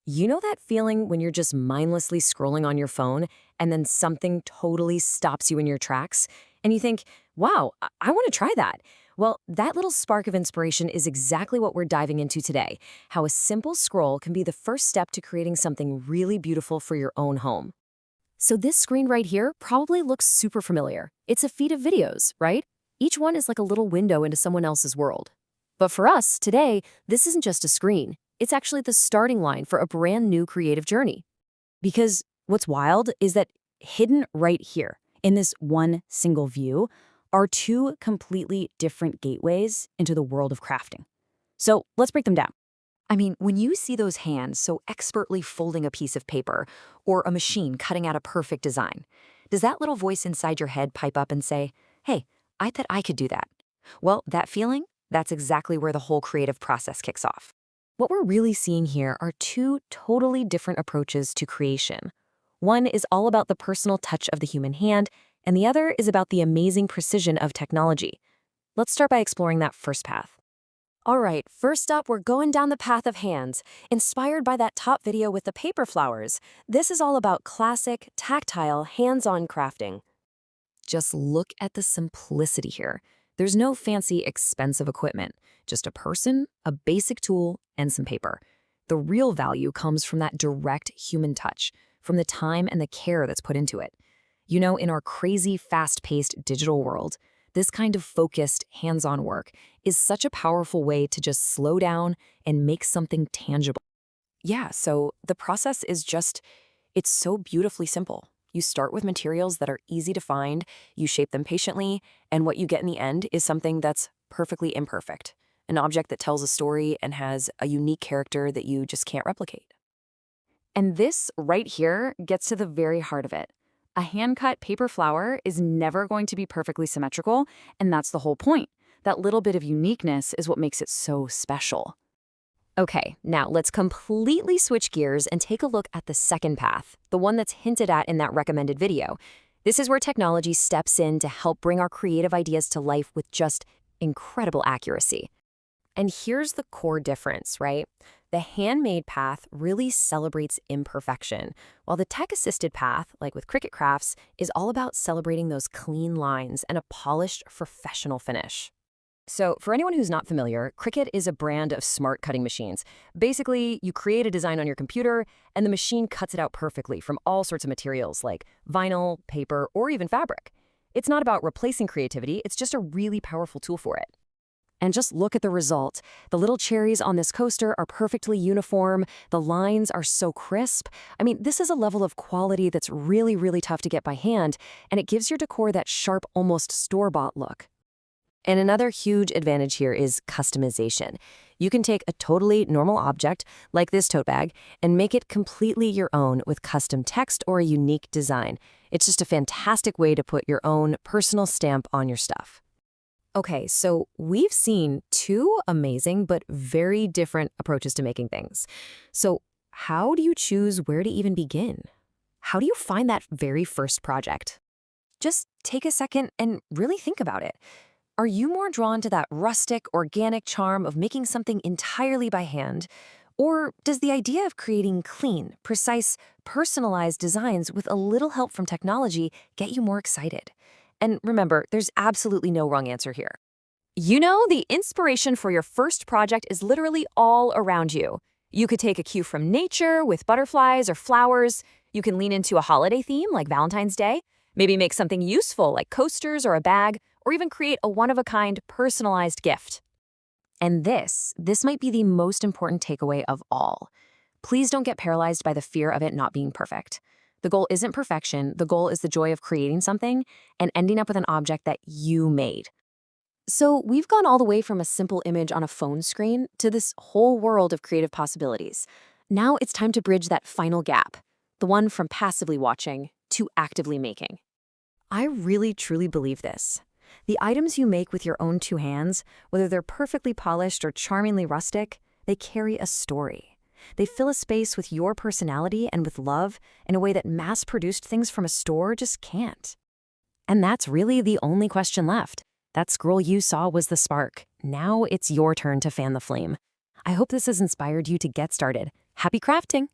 You know that feeling when you're just mindlessly scrolling on your phone and then something totally stops you in your tracks? And you think, wow, I want to try that. Well, that little spark of inspiration is exactly what we're diving into today. How a simple scroll can be the first step to creating something really beautiful for your own home. So, this screen right here probably looks super familiar. It's a feed of videos, right? Each one is like a little window into someone else's world. But for us, today, this isn't just a screen. It's actually the starting line for a brand new creative journey. Because what's wild is that hidden right here, in this one single view, are two completely different gateways into the world of crafting. So let's break them down. I mean, when you see those hands so expertly folding a piece of paper or a machine cutting out a perfect design, does that little voice inside your head pipe up and say, hey, I bet I could do that? Well, that feeling, that's exactly where the whole creative process kicks off. What we're really seeing here are two totally different approaches to creation. One is all about the personal touch of the human hand, and the other is about the amazing precision of technology. Let's start by exploring that first path. All right, first up, we're going down the path of hands. Inspired by that top video with the paper flowers, this is all about classic, tactile, hands-on crafting. Just look at the simplicity here. There's no fancy, expensive equipment, just a person, a basic tool, and some paper. The real value comes from that direct human touch, from the time and the care that's put into it. You know, in our crazy, fast-paced digital world, this kind of focused, hands-on work is such a powerful way to just slow down and make something tangible. Yeah, so the process is it's so beautifully simple. You start with materials that are easy to find, you shape them patiently, and what you get in the end is something that's perfectly imperfect, an object that tells a story and has a unique character that you just can't replicate. And this right here gets to the very heart of it. A hand-cut paper flower is never going to be perfectly symmetrical, and that's the whole point. That little bit of uniqueness is what makes it so special. Okay, now let's completely switch gears and take a look at the second path, the one that's hinted at in that recommended video. This is where technology steps in to help bring our creative ideas to life with just incredible accuracy. And here's the core difference, right? The handmade path really celebrates imperfection, while the tech-assisted path, like with Cricut Crafts, is all about celebrating those clean lines and a polished, professional finish. So for anyone who's not familiar, Cricut is a brand of smart cutting machines. Basically, you create a design on your computer, and the machine cuts it out perfectly from all sorts of materials like vinyl, paper, or even fabric. It's not about replacing creativity, it's just a really powerful tool for it. And just look at the result. The little cherries on this coaster are perfectly uniform. The lines are so crisp. I mean, this is a level of quality that's really, really tough to get by hand, and it gives your decor that sharp, almost store-bought look. And another huge advantage here is customization. You can take a totally normal object, like this tote bag, and make it completely your own with custom text or a unique design. It's just a fantastic way to put your own personal stamp on your stuff. Okay, so we've seen two amazing but very different approaches to making things. So how do you choose where to even begin? How do you find that very first project? Just take a second and really think about it. Are you more drawn to that rustic, organic charm of making something entirely by hand? Or does the idea of creating clean, precise, personalized designs with a little help from technology get you more excited? And remember, there's absolutely no wrong answer here. You know, the inspiration for your first project is literally all around you. You could take a cue from nature with butterflies or flowers. You can lean into a holiday theme like Valentine's Day. Maybe make something useful like coasters or a bag, or even create a one-of-a-kind personalized gift. And this might be the most important takeaway of all. Please don't get paralyzed by the fear of it not being perfect. The goal isn't perfection, the goal is the joy of creating something and ending up with an object that you made. So we've gone all the way from a simple image on a phone screen to this whole world of creative possibilities. Now it's time to bridge that final gap, the one from passively watching to actively making. I really truly believe this. The items you make with your own two hands, whether they're perfectly polished or charmingly rustic, they carry a story. They fill a space with your personality and with love in a way that mass-produced things from a store just can't. And that's really the only question left. That scroll you saw was the spark. Now it's your turn to fan the flame. I hope this has inspired you to get started, Happy crafting!